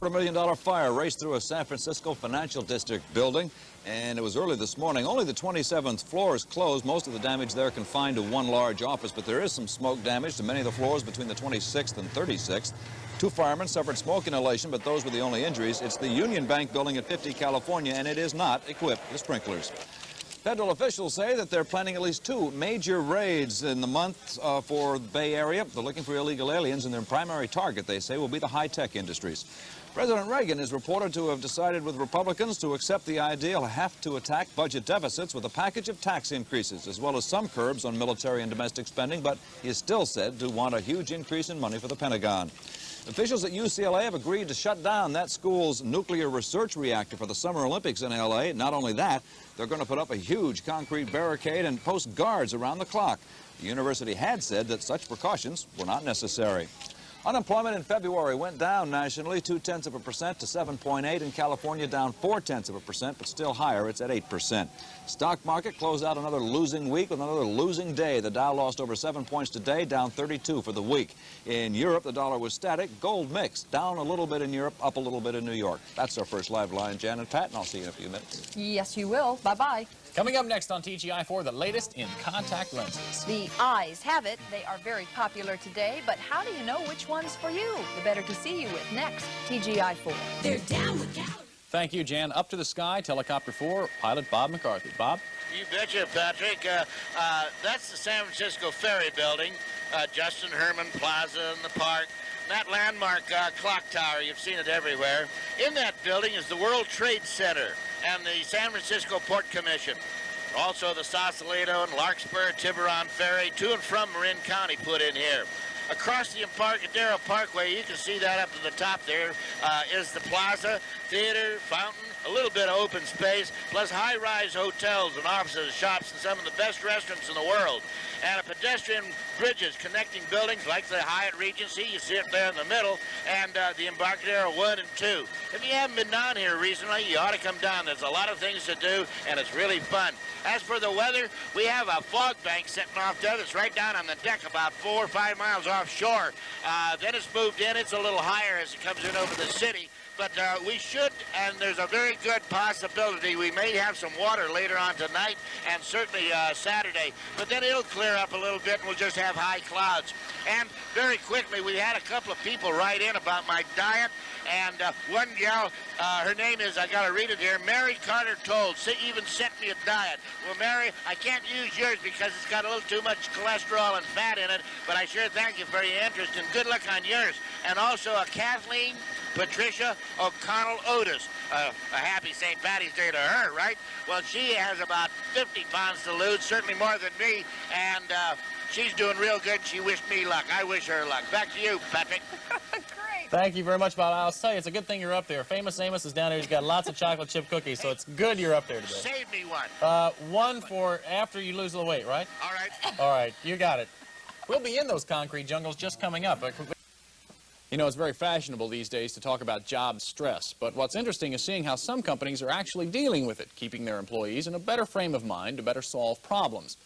$250,000 fire raced through a San Francisco financial district building, and it was early this morning. Only the 27th floor is closed. Most of the damage there confined to one large office, but there is some smoke damage to many of the floors between the 26th and 36th. 2 firemen suffered smoke inhalation, but those were the only injuries. It's the Union Bank building at 50 California, and it is not equipped with sprinklers. Federal officials say that they're planning at least 2 major raids in the month for the Bay Area. They're looking for illegal aliens, and their primary target, they say, will be the high-tech industries. President Reagan is reported to have decided with Republicans to accept the idea he'll have to attack budget deficits with a package of tax increases, as well as some curbs on military and domestic spending, but he is still said to want a huge increase in money for the Pentagon. Officials at UCLA have agreed to shut down that school's nuclear research reactor for the Summer Olympics in L.A. Not only that, they're going to put up a huge concrete barricade and post guards around the clock. The university had said that such precautions were not necessary. Unemployment in February went down nationally 0.2% to 7.8. In California, down 0.4%, but still higher. It's at 8%. Stock market closed out another losing week with another losing day. The Dow lost over 7 points today, down 32 for the week. In Europe, the dollar was static. Gold mixed, down a little bit in Europe, up a little bit in New York. That's our first live line, Jan and Pat, and I'll see you in a few minutes. Yes, you will. Bye-bye. Coming up next on TGI-4, the latest in contact lenses. The eyes have it. They are very popular today, but how do you know which one's for you? The better to see you with next, TGI-4. They're down with calories. Thank you, Jan. Up to the sky, Helicopter 4, pilot Bob McCarthy. Bob? You betcha, Patrick. That's the San Francisco Ferry Building, Justin Herman Plaza in the park. That landmark clock tower, you've seen it everywhere. In that building is the World Trade Center and the San Francisco Port Commission. Also the Sausalito and Larkspur, Tiburon Ferry, to and from Marin County put in here. Across the Embarcadero Parkway, you can see that up to the top there, is the plaza, theater, fountain, a little bit of open space, plus high-rise hotels and offices, shops, and some of the best restaurants in the world. And a pedestrian bridges connecting buildings like the Hyatt Regency, you see it there in the middle, and the Embarcadero 1 and 2. If you haven't been down here recently, you ought to come down. There's a lot of things to do, and it's really fun. As for the weather, we have a fog bank sitting off there that's right down on the deck about 4 or 5 miles offshore. Then it's moved in. It's a little higher as it comes in over the city. But we should, and there's a very good possibility, we may have some water later on tonight and certainly Saturday. But then it'll clear up a little bit and we'll just have high clouds. And very quickly, we had a couple of people write in about my diet. And one gal, her name is, I got to read it here, Mary Carter Told, even sent me a diet. Well, Mary, I can't use yours because it's got a little too much cholesterol and fat in it, but I sure thank you for your interest, and good luck on yours. And also a Kathleen Patricia O'Connell Otis. A happy St. Patty's Day to her, right? Well, she has about 50 pounds to lose, certainly more than me, and she's doing real good. She wished me luck. I wish her luck. Back to you, Patrick. Great. Thank you very much, Bob. I'll tell you, it's a good thing you're up there. Famous Amos is down there. He's got lots of chocolate chip cookies, so it's good you're up there today. Save me one. One for after you lose a little weight, right? All right. All right, you got it. We'll be in those concrete jungles just coming up. You know, it's very fashionable these days to talk about job stress, but what's interesting is seeing how some companies are actually dealing with it, keeping their employees in a better frame of mind to better solve problems.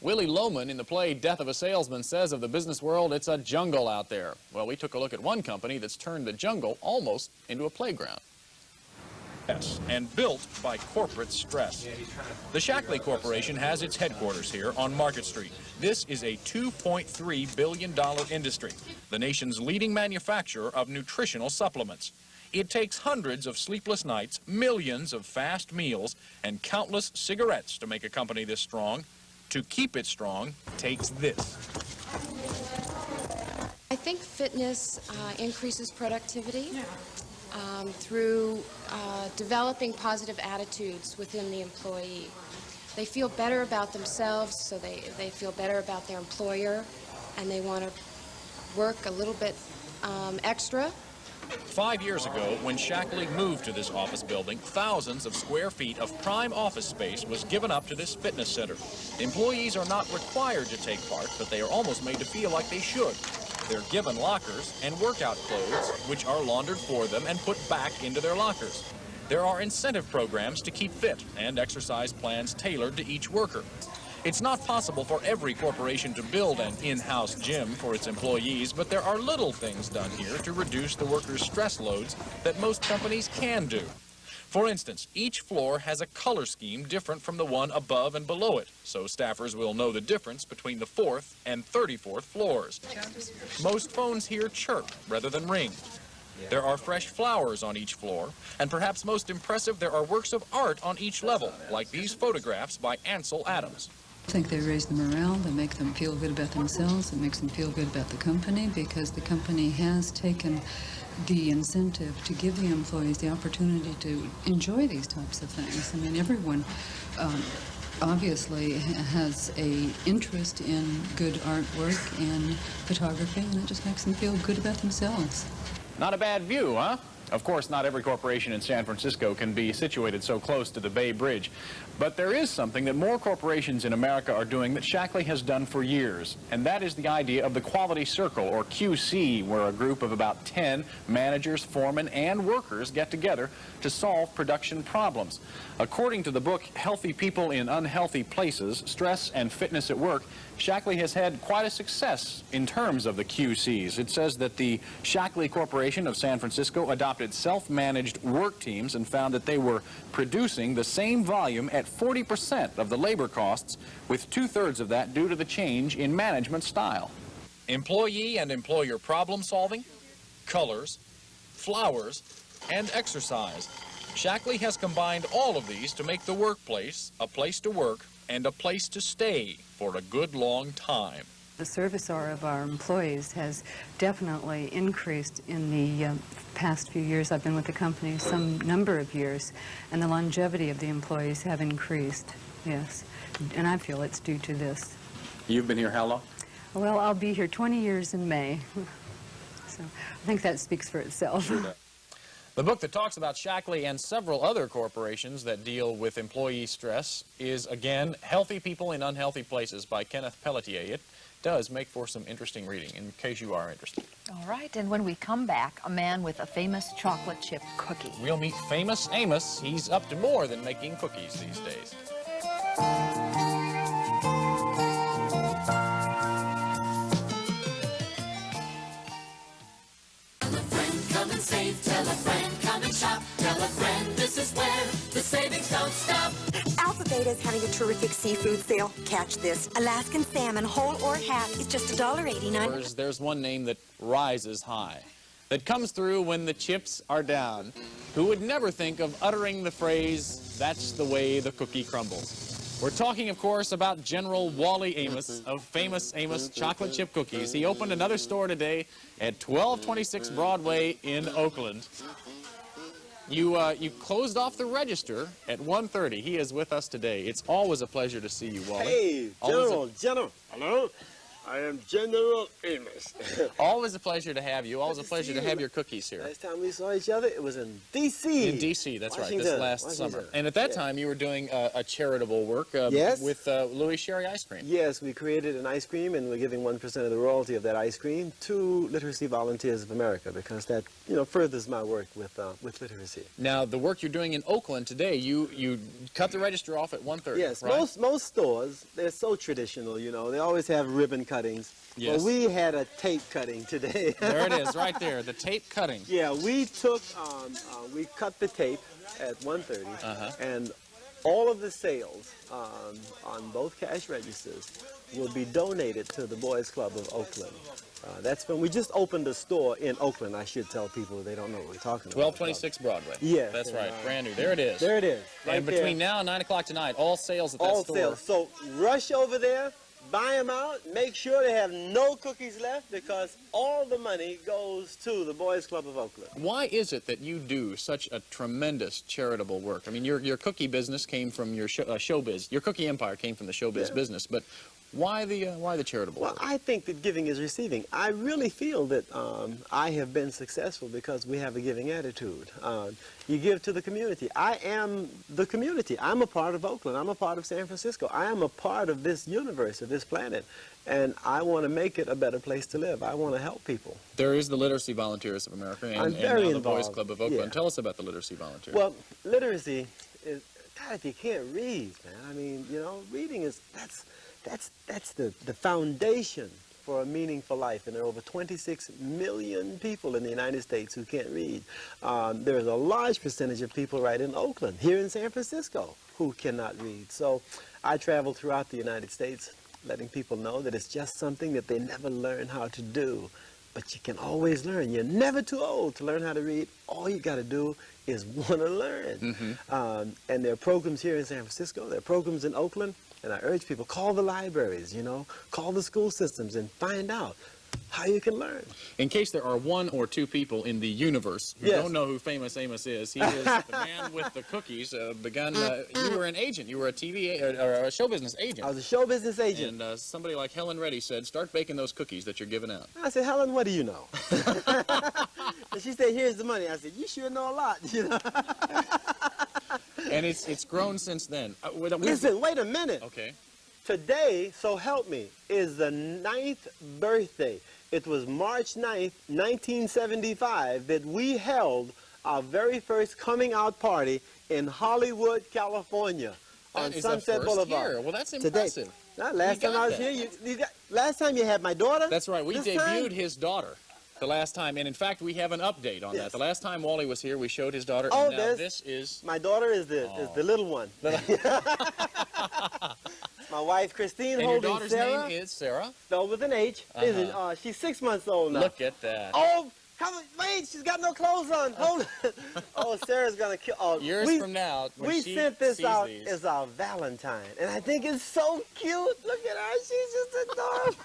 Willie Loman in the play Death of a Salesman says of the business world, it's a jungle out there. Well, we took a look at one company that's turned the jungle almost into a playground. And built by corporate stress. The Shackley Corporation has its headquarters here on Market Street. This is a $2.3 billion industry, the nation's leading manufacturer of nutritional supplements. It takes hundreds of sleepless nights, millions of fast meals, and countless cigarettes to make a company this strong. To keep it strong takes this. I think fitness increases productivity through developing positive attitudes within the employee. They feel better about themselves, so they feel better about their employer, and they want to work a little bit extra. 5 years ago, when Shackley moved to this office building, thousands of square feet of prime office space was given up to this fitness center. Employees are not required to take part, but they are almost made to feel like they should. They're given lockers and workout clothes, which are laundered for them and put back into their lockers. There are incentive programs to keep fit and exercise plans tailored to each worker. It's not possible for every corporation to build an in-house gym for its employees, but there are little things done here to reduce the workers' stress loads that most companies can do. For instance, each floor has a color scheme different from the one above and below it, so staffers will know the difference between the 4th and 34th floors. Most phones here chirp rather than ring. There are fresh flowers on each floor, and perhaps most impressive, there are works of art on each level, like these photographs by Ansel Adams. I think they raise the morale, they make them feel good about themselves, it makes them feel good about the company, because the company has taken the incentive to give the employees the opportunity to enjoy these types of things. I mean, everyone obviously has a interest in good artwork and photography, and it just makes them feel good about themselves. Not a bad view, huh? Of course, not every corporation in San Francisco can be situated so close to the Bay Bridge. But there is something that more corporations in America are doing that Shackley has done for years, and that is the idea of the Quality Circle, or QC, where a group of about 10 managers, foremen, and workers get together to solve production problems. According to the book Healthy People in Unhealthy Places, Stress and Fitness at Work, Shackley has had quite a success in terms of the QCs. It says that the Shackley Corporation of San Francisco adopted self-managed work teams and found that they were producing the same volume at 40% of the labor costs, with 2/3 of that due to the change in management style. Employee and employer problem solving, colors, flowers, and exercise. Shackley has combined all of these to make the workplace a place to work and a place to stay for a good long time. The service hour of our employees has definitely increased in the past few years. I've been with the company some number of years, and the longevity of the employees have increased, yes. And I feel it's due to this. You've been here how long? Well, I'll be here 20 years in May, so I think that speaks for itself. The book that talks about Shackley and several other corporations that deal with employee stress is, again, Healthy People in Unhealthy Places by Kenneth Pelletier. It does make for some interesting reading, in case you are interested. All right, and when we come back, a man with a famous chocolate chip cookie. We'll meet Famous Amos. He's up to more than making cookies these days. Come and save, tell a friend, come and shop, tell a friend this is where the savings don't stop. Alpha Beta is having a terrific seafood sale. Catch this. Alaskan salmon, whole or half, is just $1.89. There's one name that rises high, that comes through when the chips are down. Who would never think of uttering the phrase, "That's the way the cookie crumbles"? We're talking, of course, about General Wally Amos of Famous Amos Chocolate Chip Cookies. He opened another store today at 1226 Broadway in Oakland. You closed off the register at 1:30. He is with us today. It's always a pleasure to see you, Wally. Hey, General. Hello? I am General Amos. Always a pleasure to have you. Always a pleasure to have your cookies here. Last time we saw each other, it was in D.C. In D.C., that's right, Washington, this last summer. And at that time, you were doing a charitable work with Louis Sherry Ice Cream. Yes, we created an ice cream, and we're giving 1% of the royalty of that ice cream to Literacy Volunteers of America, because that, furthers my work with literacy. Now, the work you're doing in Oakland today, you cut the register off at 1:30. Yes, right? most stores, they're so traditional, they always have ribbon cuttings. Yes. Well, we had a tape cutting today. There it is, right there, the tape cutting. Yeah, we took, we cut the tape at 1:30, and all of the sales on both cash registers will be donated to the Boys Club of Oakland. That's when we just opened a store in Oakland. I should tell people they don't know what we're talking about. 1226 Broadway. Yes. That's right, brand new. There it is. There it is. Right and between now and 9 o'clock tonight, all sales at that store. All sales. So rush over there. Buy them out. Make sure they have no cookies left, because all the money goes to the Boys Club of Oakland. Why is it that you do such a tremendous charitable work? I mean, your cookie business came from your showbiz. Your cookie empire came from the showbiz business, but why the charitable work? Well, I think that giving is receiving. I really feel that I have been successful because we have a giving attitude. You give to the community. I am the community. I'm a part of Oakland. I'm a part of San Francisco. I am a part of this universe, of this planet, and I want to make it a better place to live. I want to help people. There is the Literacy Volunteers of America and now the Boys Club of Oakland. Yeah. Tell us about the Literacy Volunteers. Well, literacy is not if you can't read, man. I mean, you know, reading is, that's the foundation for a meaningful life. And there are over 26 million people in the United States who can't read. There's a large percentage of people right in Oakland, here in San Francisco, who cannot read. So I travel throughout the United States letting people know that it's just something that they never learn how to do. But you can always learn. You're never too old to learn how to read. All you got to do is want to learn. And there are programs here in San Francisco. There are programs in Oakland. And I urge people, call the libraries, you know, call the school systems and find out how you can learn. In case there are one or two people in the universe who don't know who Famous Amos is, he is the man with the cookies. You were an agent. You were a TV or a show business agent. I was a show business agent. And somebody like Helen Reddy said, start baking those cookies that you're giving out. I said, Helen, what do you know? And she said, here's the money. I said, you sure know a lot, you know. And it's grown since then. Listen, wait a minute. Okay. Today, so help me, is the 9th birthday. It was March 9th, 1975, that we held our very first coming out party in Hollywood, California, on Sunset Boulevard. Year. Well, that's impressive. Today. Last time I was here, last time you had my daughter. That's right. We debuted his daughter the last time, and in fact, we have an update on that. The last time Wally was here, we showed his daughter, and now this is... My daughter is the little one. My wife, Christine, and holding your daughter's Cerre. name is Cerre? Spelled with an H. She's 6 months old now. Look at that. Oh, wait, she's got no clothes on. Hold it. Oh, Sarah's going to kill. Oh, years from now, when we she sent this out these. as our Valentine, and I think it's so cute. Look at her. She's just adorable.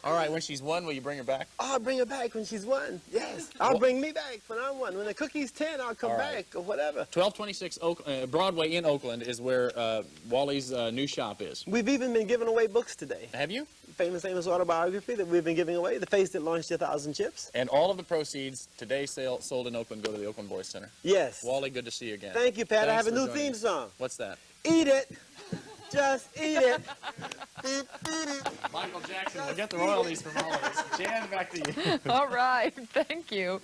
All right, when she's 1, will you bring her back? Oh, I'll bring her back when she's 1. Yes. I'll bring me back when I'm 1. When the cookie's 10, I'll come back or whatever. 1226 Broadway in Oakland is where Wally's new shop is. We've even been giving away books today. Have you? Famous Amos autobiography that we've been giving away, The Face That Launched 1,000 Ships. And all of the proceeds today sold in Oakland go to the Oakland Boys Center. Yes. Wally, good to see you again. Thank you, Pat. Thanks I have a new theme song. What's that? Eat it. Just eat it. Michael Jackson will get the royalties from all of this. Jan, back to you. All right, thank you.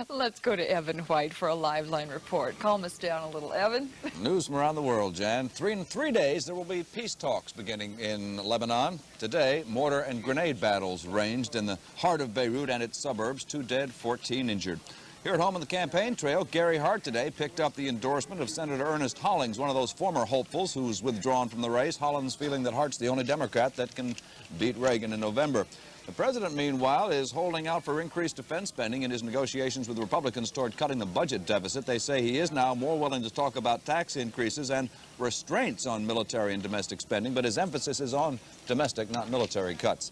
Let's go to Evan White for a live line report. Calm us down a little, Evan. News from around the world, Jan. In 3 days, there will be peace talks beginning in Lebanon. Today, mortar and grenade battles raged in the heart of Beirut and its suburbs. 2 dead, 14 injured. Here at home on the campaign trail, Gary Hart today picked up the endorsement of Senator Ernest Hollings, one of those former hopefuls who's withdrawn from the race. Hollings feeling that Hart's the only Democrat that can beat Reagan in November. The president, meanwhile, is holding out for increased defense spending in his negotiations with Republicans toward cutting the budget deficit. They say he is now more willing to talk about tax increases and restraints on military and domestic spending, but his emphasis is on domestic, not military cuts.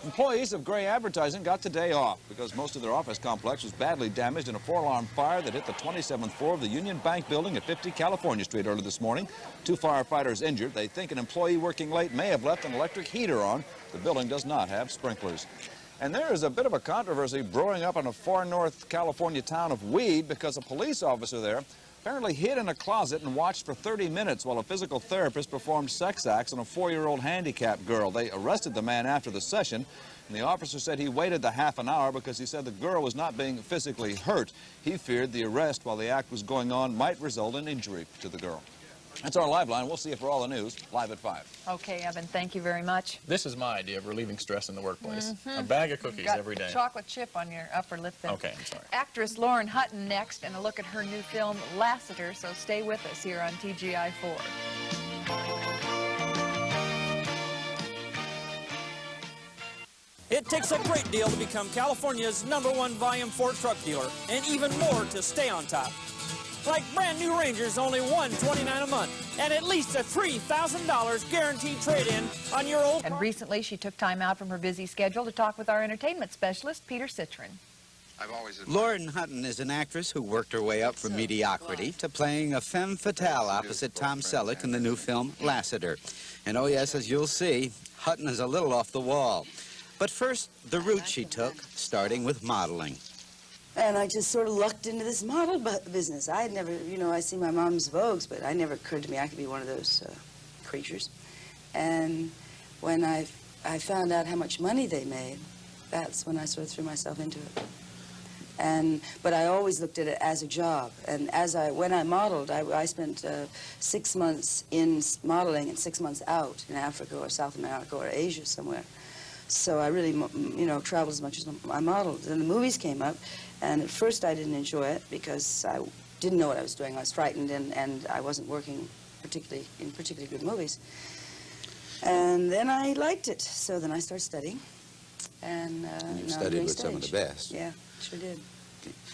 Employees of Gray Advertising got today off because most of their office complex was badly damaged in a 4-alarm fire that hit the 27th floor of the Union Bank building at 50 California Street early this morning. 2 firefighters injured. They think an employee working late may have left an electric heater on. The building does not have sprinklers. And there is a bit of a controversy brewing up in a far north California town of Weed because a police officer there apparently hid in a closet and watched for 30 minutes while a physical therapist performed sex acts on a 4-year-old handicapped girl. They arrested the man after the session, and the officer said he waited the half an hour because he said the girl was not being physically hurt. He feared the arrest while the act was going on might result in injury to the girl. That's our live line. We'll see you for all the news live at 5. Okay, Evan, thank you very much. This is my idea of relieving stress in the workplace. A bag of cookies every day. Chocolate chip on your upper lip there. Okay, I'm sorry. Actress Lauren Hutton next, and a look at her new film, Lassiter, so stay with us here on TGI-4. It takes a great deal to become California's #1 volume Ford truck dealer, and even more to stay on top. Like brand new Rangers, only $129 a month, and at least a $3,000 guaranteed trade-in on your old car. And recently, she took time out from her busy schedule to talk with our entertainment specialist, Peter Citron. Lauren Hutton is an actress who worked her way up from mediocrity to playing a femme fatale opposite Tom Selleck in the new film Lassiter. And oh yes, as you'll see, Hutton is a little off the wall. But first, the route she took, starting with modeling. And I just sort of lucked into this model business. I had never, you know, I see my mom's Vogues, but it never occurred to me I could be one of those creatures. And when I found out how much money they made, that's when I sort of threw myself into it. But I always looked at it as a job. And when I modeled, I spent 6 months in modeling and 6 months out in Africa or South America or Asia somewhere. So I really, traveled as much as I modeled. Then the movies came up, and at first I didn't enjoy it because I didn't know what I was doing. I was frightened, and I wasn't working in particularly good movies. And then I liked it, so then I started studying. And you studied with some of the best. Yeah, sure did.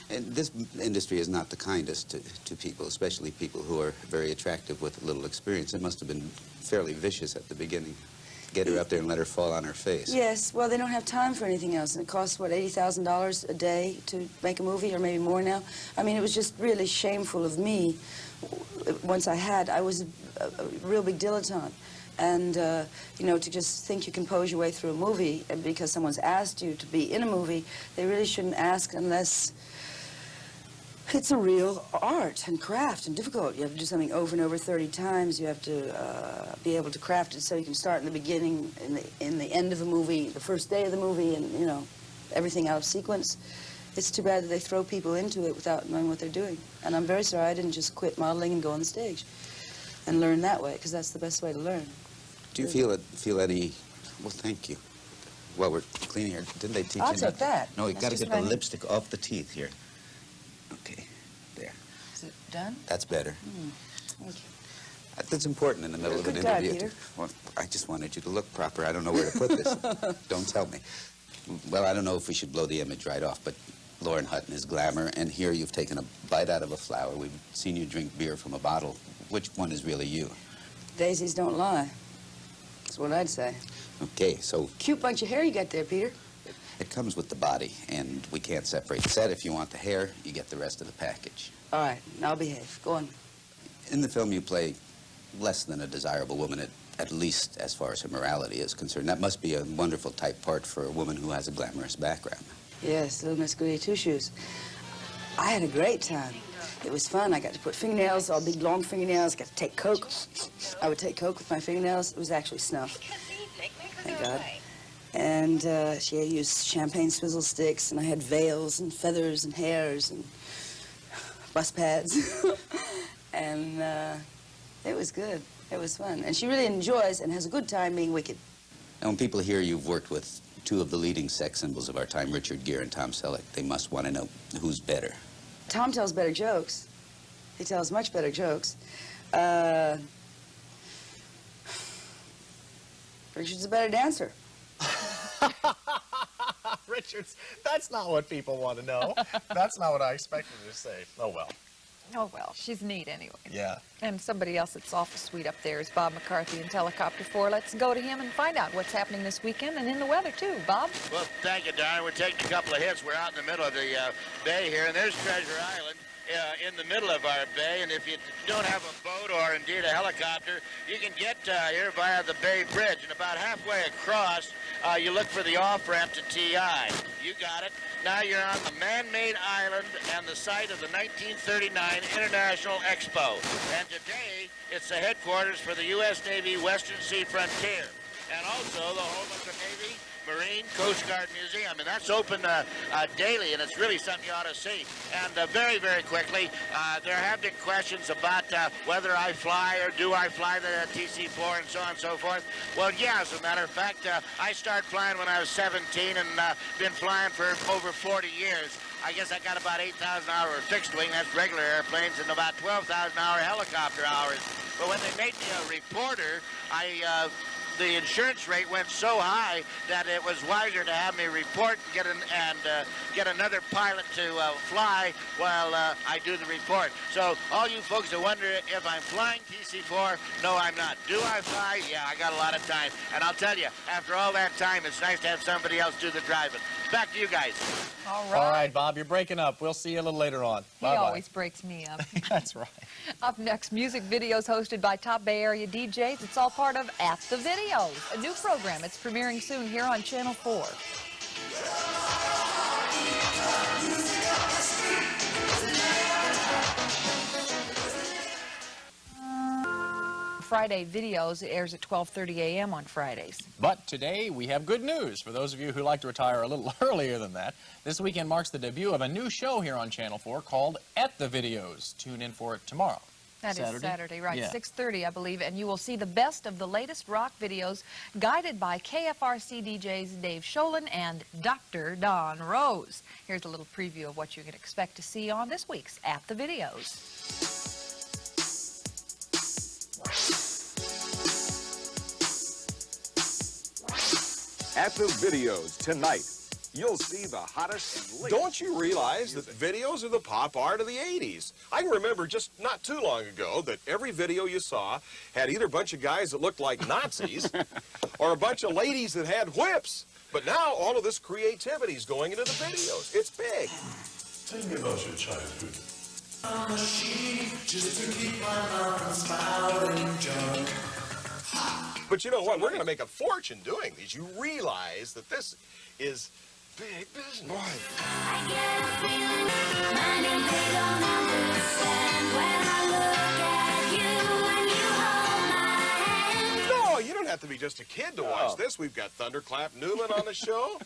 And this industry is not the kindest to people, especially people who are very attractive with little experience. It must have been fairly vicious at the beginning. Get her up there and let her fall on her face. Yes, well, they don't have time for anything else, and it costs, what, $80,000 a day to make a movie, or maybe more now? I mean, it was just really shameful of me. Once I was a real big dilettante. And, to just think you can pose your way through a movie because someone's asked you to be in a movie, they really shouldn't ask unless it's a real art and craft and difficult. You have to do something over and over 30 times. You have to be able to craft it so you can start in the beginning, in the end of the movie, the first day of the movie, and, everything out of sequence. It's too bad that they throw people into it without knowing what they're doing. And I'm very sorry I didn't just quit modeling and go on the stage and learn that way, because that's the best way to learn. Do you feel any... Well, thank you. Well, we're cleaning here. Didn't they teach you? I'll take that. No, you got to get the lipstick off the teeth here. Okay, there. Is it done? That's better. Thank you. That's important in the middle of an Good guy, interview. Peter. Well, I just wanted you to look proper. I don't know where to put this. Don't tell me. Well, I don't know if we should blow the image right off, but Lauren Hutton is glamour, and here you've taken a bite out of a flower. We've seen you drink beer from a bottle. Which one is really you? Daisies don't lie. That's what I'd say. Okay, so... Cute bunch of hair you got there, Peter. It comes with the body, and we can't separate the set. If you want the hair, you get the rest of the package. All right, I'll behave. Go on. In the film, you play less than a desirable woman, at least as far as her morality is concerned. That must be a wonderful type part for a woman who has a glamorous background. Yes, little Miss Goody Two-Shoes. I had a great time. It was fun. I got to put fingernails, all big, long fingernails. Got to take Coke. I would take Coke with my fingernails. It was actually snuff. Thank God. And she used champagne swizzle sticks, and I had veils and feathers and hairs and bust pads. And it was good. It was fun. And she really enjoys and has a good time being wicked. And when people hear you've worked with two of the leading sex symbols of our time, Richard Gere and Tom Selleck, they must want to know who's better. Tom tells better jokes. He tells much better jokes. Richard's a better dancer. Richards, that's not what people want to know. That's not what I expected her to say. Oh, well. Oh, well, she's neat anyway. Yeah. And somebody else that's awful sweet up there is Bob McCarthy in Helicopter 4. Let's go to him and find out what's happening this weekend and in the weather, too. Bob? Well, thank you, Darren. We're taking a couple of hits. We're out in the middle of the bay here, and there's Treasure Island in the middle of our bay. And if you don't have a boat or indeed a helicopter, you can get here via the Bay Bridge. And about halfway across, you look for the off-ramp to TI. You got it. Now you're on the man-made island and the site of the 1939 International Expo. And today, it's the headquarters for the U.S. Navy Western Sea Frontier. And also the home of the Navy Marine Coast Guard Museum, and that's open daily, and it's really something you ought to see. And very, very quickly, there have been questions about whether I fly or do I fly the TC-4 and so on and so forth. Well, yeah, as a matter of fact, I started flying when I was 17 and been flying for over 40 years. I guess I got about 8,000-hour fixed wing, that's regular airplanes, and about 12,000-hour helicopter hours. But when they made me a reporter, the insurance rate went so high that it was wiser to have me report and get another pilot to fly while I do the report. So all you folks that wonder if I'm flying TC-4, no, I'm not. Do I fly? Yeah, I got a lot of time. And I'll tell you, after all that time, it's nice to have somebody else do the driving. Back to you guys. All right. All right, Bob, you're breaking up. We'll see you a little later on. He always breaks me up. That's right. Up next, music videos hosted by top Bay Area DJs. It's all part of At the Videos, a new program. It's premiering soon here on Channel 4. Friday videos. It airs at 12:30 a.m. on Fridays. But today we have good news for those of you who like to retire a little earlier than that. This weekend marks the debut of a new show here on Channel 4 called At the Videos. Tune in for it tomorrow. That is Saturday, right, Yeah. 6:30, I believe, and you will see the best of the latest rock videos guided by KFRC DJs Dave Sholin and Dr. Don Rose. Here's a little preview of what you can expect to see on this week's At the Videos. At the Videos tonight, you'll see the hottest and latest. Don't you realize that videos are the pop art of the 80s? I can remember just not too long ago that every video you saw had either a bunch of guys that looked like Nazis or a bunch of ladies that had whips. But now all of this creativity is going into the videos. It's big. Tell me about your childhood. On a sheet just to keep my mouth from spouting junk. But you know what? We're going to make a fortune doing these. You realize that this is big business. Boy. I get a feeling mine and they don't understand when I look at you when you hold my hand. No, you don't have to be just a kid to watch this. We've got Thunderclap Newman on the show.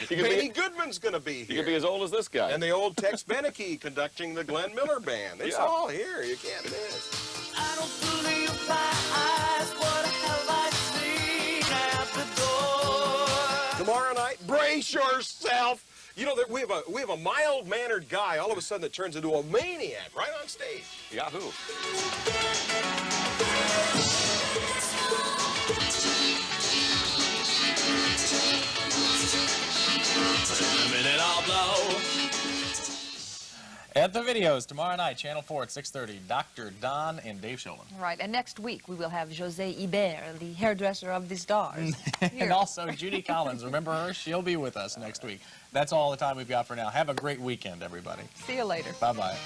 Benny Goodman's going to be here. He could be as old as this guy. And the old Tex Beneke conducting the Glenn Miller Band. It's all here. You can't miss. I don't believe my eyes. What have I seen at the door? Tomorrow night, brace yourself. You know that we have a mild-mannered guy all of a sudden that turns into a maniac right on stage. Yahoo. At the Videos tomorrow night, Channel 4 at 6:30. Dr. Don and Dave Sholin. Right, and next week we will have José Ibert, the hairdresser of the stars. And also Judy Collins. Remember her? She'll be with us next week. That's all the time we've got for now. Have a great weekend, everybody. See you later. Bye-bye.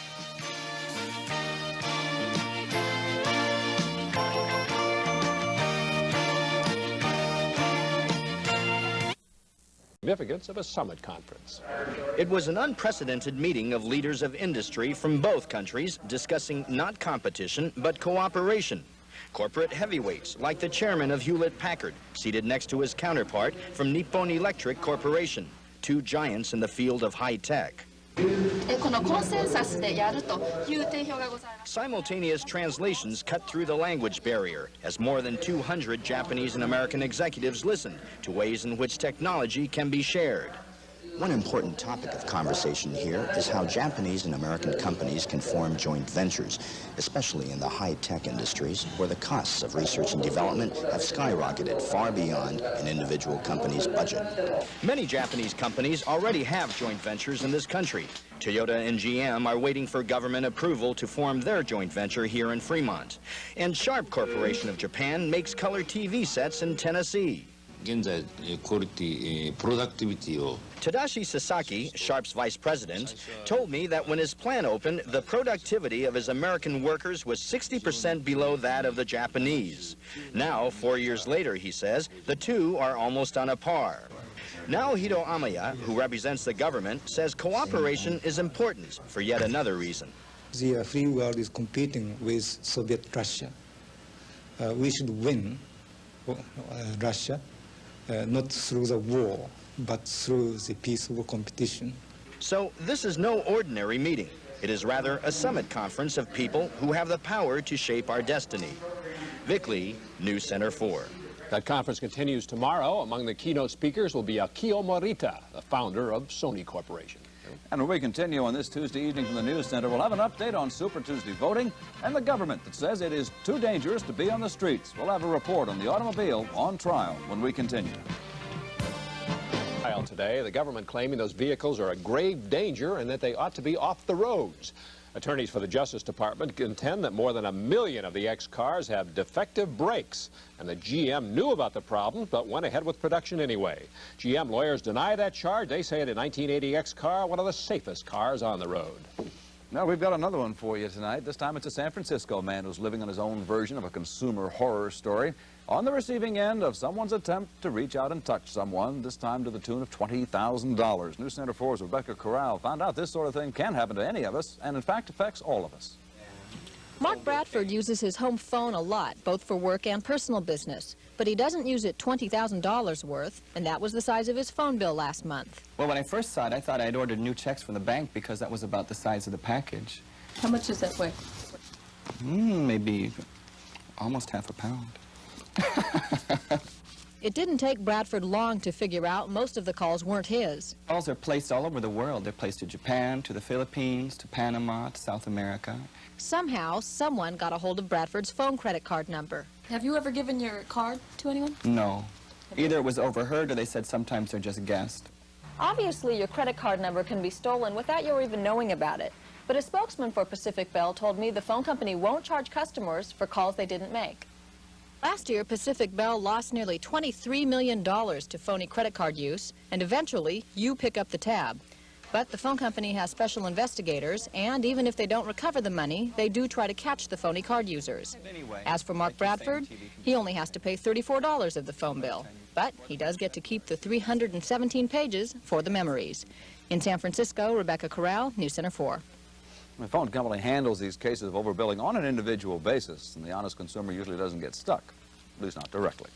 Significance of a summit conference. It was an unprecedented meeting of leaders of industry from both countries discussing not competition, but cooperation. Corporate heavyweights, like the chairman of Hewlett-Packard, seated next to his counterpart from Nippon Electric Corporation, two giants in the field of high-tech. Simultaneous translations cut through the language barrier as more than 200 Japanese and American executives listened to ways in which technology can be shared. One important topic of conversation here is how Japanese and American companies can form joint ventures, especially in the high-tech industries where the costs of research and development have skyrocketed far beyond an individual company's budget. Many Japanese companies already have joint ventures in this country. Toyota and GM are waiting for government approval to form their joint venture here in Fremont. And Sharp Corporation of Japan makes color TV sets in Tennessee. Tadashi Sasaki, Sharp's vice president, told me that when his plant opened, the productivity of his American workers was 60% below that of the Japanese. Now, 4 years later, he says, the two are almost on a par. Naohiro Amaya, who represents the government, says cooperation is important for yet another reason. The free world is competing with Soviet Russia. We should win Russia. Not through the war, but through the peaceful competition. So this is no ordinary meeting. It is rather a summit conference of people who have the power to shape our destiny. Vic Lee, News Center 4. That conference continues tomorrow. Among the keynote speakers will be Akio Morita, the founder of Sony Corporation. And when we continue on this Tuesday evening from the News Center, we'll have an update on Super Tuesday voting and the government that says it is too dangerous to be on the streets. We'll have a report on the automobile on trial when we continue. Today, the government claiming those vehicles are a grave danger and that they ought to be off the roads. Attorneys for the Justice Department contend that more than 1 million of the X cars have defective brakes, and the GM knew about the problem but went ahead with production anyway. GM lawyers deny that charge. They say the 1980 X car, one of the safest cars on the road. Now, we've got another one for you tonight. This time it's a San Francisco man who's living on his own version of a consumer horror story, on the receiving end of someone's attempt to reach out and touch someone, this time to the tune of $20,000. News Center 4's Rebecca Corral found out this sort of thing can happen to any of us, and in fact affects all of us. Mark Bradford uses his home phone a lot, both for work and personal business. But he doesn't use it $20,000 worth, and that was the size of his phone bill last month. Well, when I first saw it, I thought I'd ordered new checks from the bank because that was about the size of the package. How much does that weigh? Maybe almost half a pound. It didn't take Bradford long to figure out most of the calls weren't his. Calls are placed all over the world. They're placed to Japan, to the Philippines, to Panama, to South America. Somehow, someone got a hold of Bradford's phone credit card number. Have you ever given your card to anyone? No. Either it was overheard or they said sometimes they're just guessed. Obviously, your credit card number can be stolen without you even knowing about it. But a spokesman for Pacific Bell told me the phone company won't charge customers for calls they didn't make. Last year, Pacific Bell lost nearly $23 million to phony credit card use, and eventually, you pick up the tab. But the phone company has special investigators, and even if they don't recover the money, they do try to catch the phony card users. As for Mark Bradford, he only has to pay $34 of the phone bill. But he does get to keep the 317 pages for the memories. In San Francisco, Rebecca Corral, News Center 4. The phone company handles these cases of overbilling on an individual basis, and the honest consumer usually doesn't get stuck, at least not directly.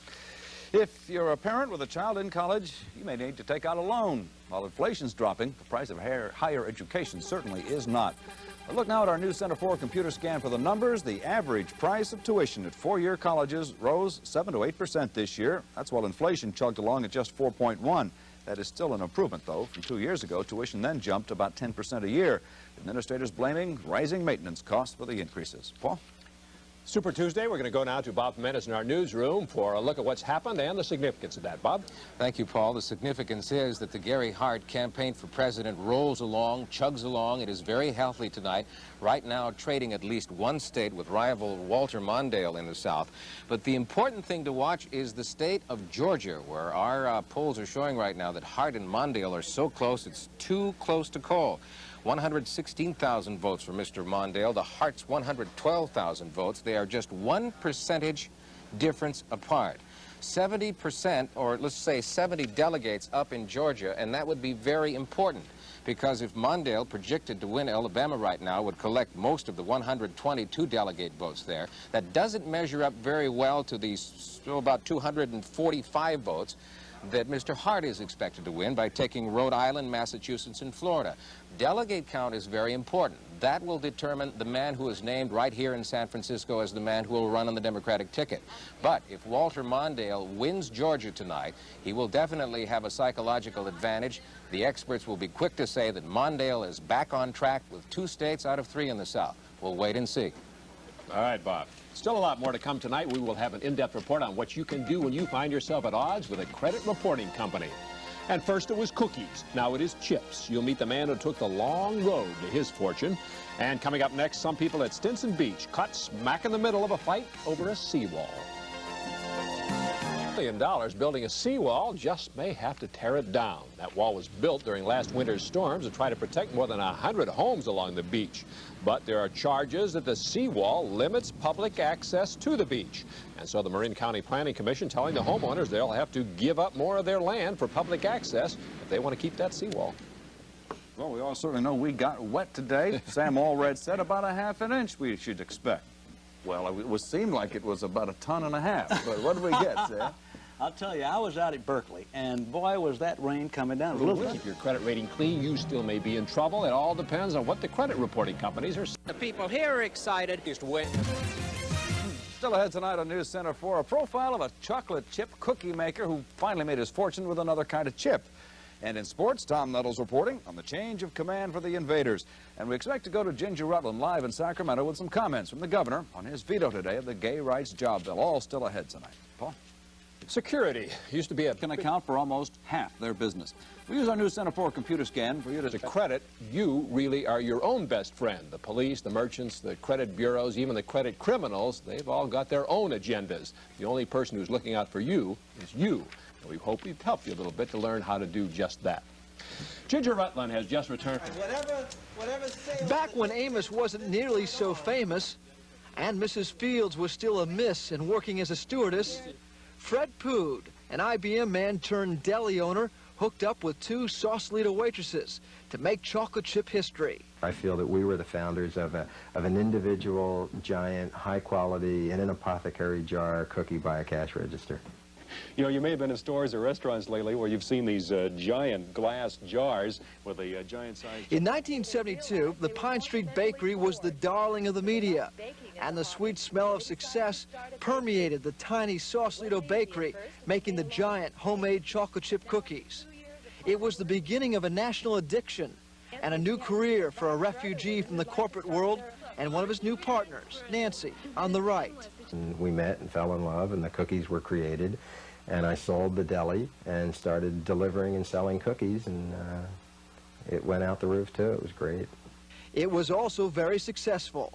If you're a parent with a child in college, you may need to take out a loan. While inflation's dropping, the price of higher education certainly is not. A look now at our News Center 4 computer scan for the numbers. The average price of tuition at four-year colleges rose 7 to 8% this year. That's while inflation chugged along at just 4.1. That is still an improvement, though. From 2 years ago, tuition then jumped about 10% a year. Administrators blaming rising maintenance costs for the increases. Paul? Super Tuesday, we're going to go now to Bob Menace in our newsroom for a look at what's happened and the significance of that. Bob? Thank you, Paul. The significance is that the Gary Hart campaign for president rolls along, chugs along. It is very healthy tonight. Right now, trading at least one state with rival Walter Mondale in the South. But the important thing to watch is the state of Georgia, where our polls are showing right now that Hart and Mondale are so close, it's too close to call. 116,000 votes for Mr. Mondale, the Hart's 112,000 votes. They are just 1% difference apart. 70%, or let's say 70 delegates up in Georgia, and that would be very important because if Mondale, projected to win Alabama right now, would collect most of the 122 delegate votes there, that doesn't measure up very well to these about 245 votes that Mr. Hart is expected to win by taking Rhode Island, Massachusetts, and Florida. Delegate count is very important. That will determine the man who is named right here in San Francisco as the man who will run on the Democratic ticket. But if Walter Mondale wins Georgia tonight, he will definitely have a psychological advantage. The experts will be quick to say that Mondale is back on track with 2 states out of 3 in the South. We'll wait and see. All right, Bob. Still a lot more to come tonight. We will have an in-depth report on what you can do when you find yourself at odds with a credit reporting company. And first it was cookies. Now it is chips. You'll meet the man who took the long road to his fortune. And coming up next, some people at Stinson Beach caught smack in the middle of a fight over a seawall. $1 million building a seawall just may have to tear it down. That wall was built during last winter's storms to try to protect more than 100 homes along the beach. But there are charges that the seawall limits public access to the beach. And so the Marin County Planning Commission telling the homeowners they'll have to give up more of their land for public access if they want to keep that seawall. Well, we all certainly know we got wet today. Sam Allred said about 1/2 inch we should expect. Well, it seemed like it was about 1.5 tons, but what did we get, Sam? I'll tell you, I was out at Berkeley, and boy, was that rain coming down. To keep your credit rating clean, you still may be in trouble. It all depends on what the credit reporting companies are saying. The people here are excited. Just wait. Still ahead tonight on News Center 4, a profile of a chocolate chip cookie maker who finally made his fortune with another kind of chip. And in sports, Tom Nettles reporting on the change of command for the Invaders. And we expect to go to Ginger Rutland live in Sacramento with some comments from the governor on his veto today of the gay rights job bill. All still ahead tonight. Paul? Security used to be a... can account for almost half their business. We use our News Center 4 computer scan for you to credit. You really are your own best friend. The police, the merchants, the credit bureaus, even the credit criminals, they've all got their own agendas. The only person who's looking out for you is you. And we hope we've helped you a little bit to learn how to do just that. Ginger Rutland has just returned. Back when Amos wasn't nearly so famous, and Mrs. Fields was still a miss and working as a stewardess, Fred Pood, an IBM man turned deli owner hooked up with 2 Sausalito waitresses to make chocolate chip history. I feel that we were the founders of an individual, giant, high-quality, in an apothecary jar cookie by a cash register. You know, you may have been in stores or restaurants lately where you've seen these giant glass jars with a giant size. In 1972, the Pine Street Bakery was the darling of the media, and the sweet smell of success permeated the tiny Sausalito bakery, making the giant homemade chocolate chip cookies. It was the beginning of a national addiction and a new career for a refugee from the corporate world and one of his new partners, Nancy, on the right. And we met and fell in love, and the cookies were created, and I sold the deli and started delivering and selling cookies, and it went out the roof too. It was great. It was also very successful.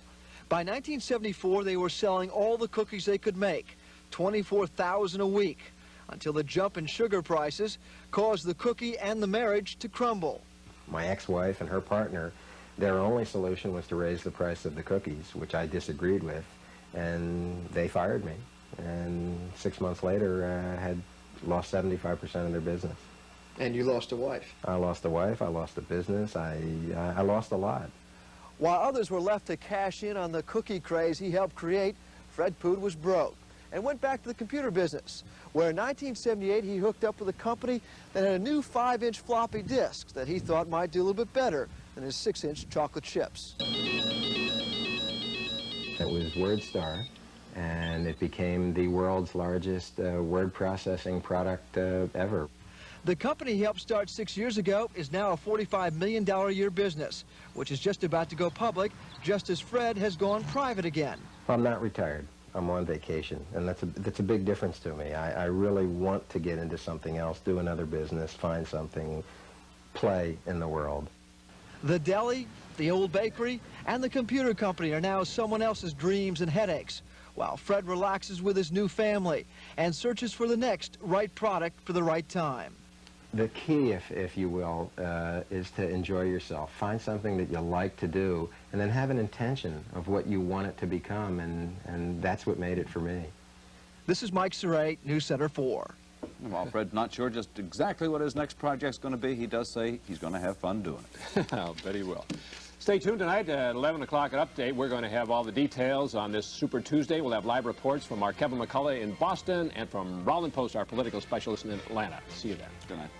By 1974, they were selling all the cookies they could make, 24,000 a week, until the jump in sugar prices caused the cookie and the marriage to crumble. My ex-wife and her partner, their only solution was to raise the price of the cookies, which I disagreed with, and they fired me. And 6 months later, I had lost 75% of their business. And you lost a wife. I lost a wife, I lost a business, I lost a lot. While others were left to cash in on the cookie craze he helped create, Fred Pood was broke and went back to the computer business, where in 1978 he hooked up with a company that had a new 5-inch floppy disk that he thought might do a little bit better than his 6-inch chocolate chips. It was WordStar, and it became the world's largest word processing product ever. The company he helped start 6 years ago is now a $45 million a year business, which is just about to go public, just as Fred has gone private again. I'm not retired. I'm on vacation, and that's a big difference to me. I really want to get into something else, do another business, find something, play in the world. The deli, the old bakery, and the computer company are now someone else's dreams and headaches, while Fred relaxes with his new family and searches for the next right product for the right time. The key, if you will, is to enjoy yourself. Find something that you like to do, and then have an intention of what you want it to become, and that's what made it for me. This is Mike Cerre, News Center 4. Well, Fred's not sure just exactly what his next project's going to be. He does say he's going to have fun doing it. I'll bet he will. Stay tuned tonight at 11 o'clock at Update. We're going to have all the details on this Super Tuesday. We'll have live reports from our Kevin McCullough in Boston and from Rollin Post, our political specialist in Atlanta. See you then. Good night.